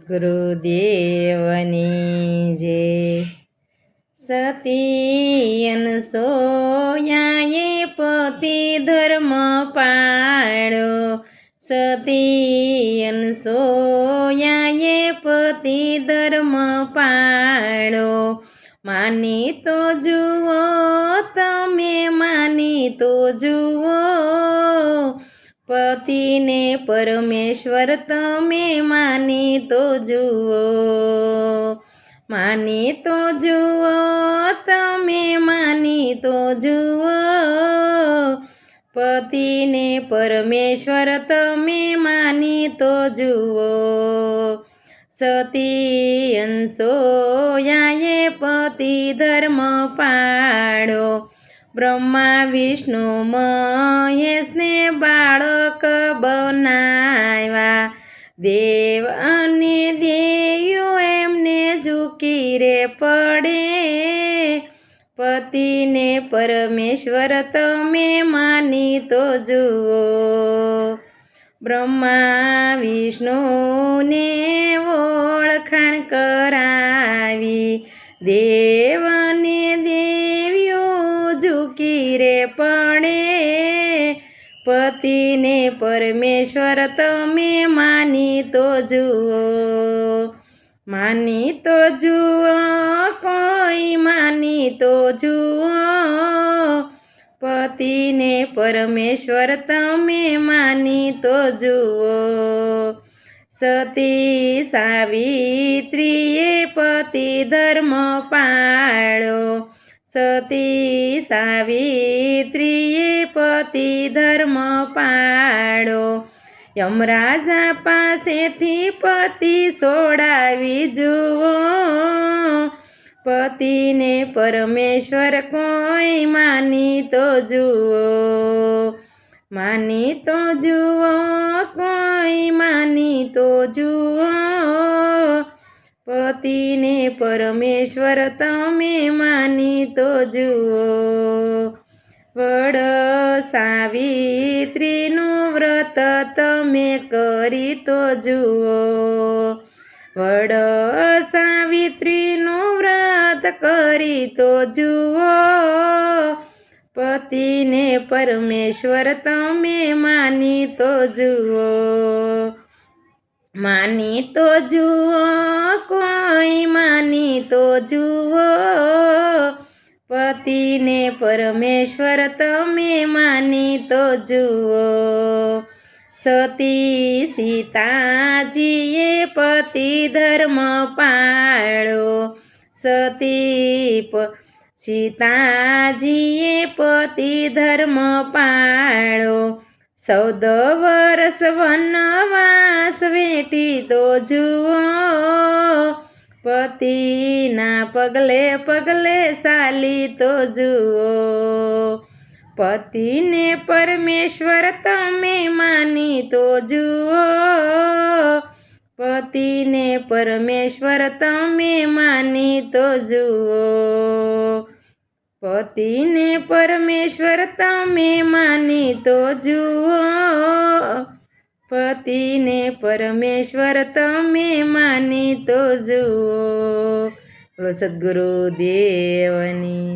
ગુરુદેવની જે સતી અનસોયાએ પતિ ધર્મ પાળ્યો, સતી અનસોયાએ પતિ ધર્મ પાળ્યો. માની તો જુઓ તમે, માની તો જુઓ, પતિને પરમેશ્વર તમે માની તો જુઓ. માની તો જુઓ તમે, માની તો જુઓ, પતિને પરમેશ્વર તમે માની તો જુઓ. સતી અનસોયાએ પતિ ધર્મ પાળ્યો, બ્રહ્મા વિષ્ણુ મહેશને બાળક બનાવ્યા. દેવ અને દેવીઓ એમને ઝૂકી રે પડે, પતિને પરમેશ્વર તમે માની તો જુઓ. બ્રહ્મા વિષ્ણુને ઓળખાણ કરાવી, દેવ અને દેવીઓ ઝૂકી રે પડે, પતિને પરમેશ્વર તમે માની તો જુઓ. માની તો જુઓ, કોઈ માની તો જુઓ, પતિને પરમેશ્વર તમે માની તો જુઓ. સતી સાવિત્રીએ પતિ ધર્મ પાળ્યો, સતી સાવિત્રીએ પતિ ધર્મ પાળ્યો. યમરાજા પાસેથી પતિ છોડાવી જુઓ, પતિને પરમેશ્વર કોઈ માની તો જુઓ. માની તો જુઓ, કોઈ માની તો જુઓ, પતિને પરમેશ્વર તમે માની તો જુઓ. વડ સાવિત્રીનું વ્રત તમે કરી તો જુઓ, વડ સાવિત્રીનું વ્રત કરી તો જુઓ, પતિને પરમેશ્વર તમે માની તો જુઓ. માની તો જુઓ, કોઈ માની તો જુઓ, પતિને પરમેશ્વર તમે માની તો જુઓ. સતી સીતાજીએ પતિ ધર્મ પાળ્યો, સતી સીતાજીએ પતિ ધર્મ પાળ્યો. 14 વર્ષ વનવાસ વેઠી તો જુઓ, પતિના પગલે પગલે ચાલી તો જુઓ. પતિને પરમેશ્વર તમે માની તો જુઓ, પતિને પરમેશ્વર તમે માની તો જુઓ. પતિને પરમેશ્વર તમે માની તો જુઓ, પતિને પરમેશ્વર તમે માની તો જુઓ. બોલો સદ્ગુરુ દેવની.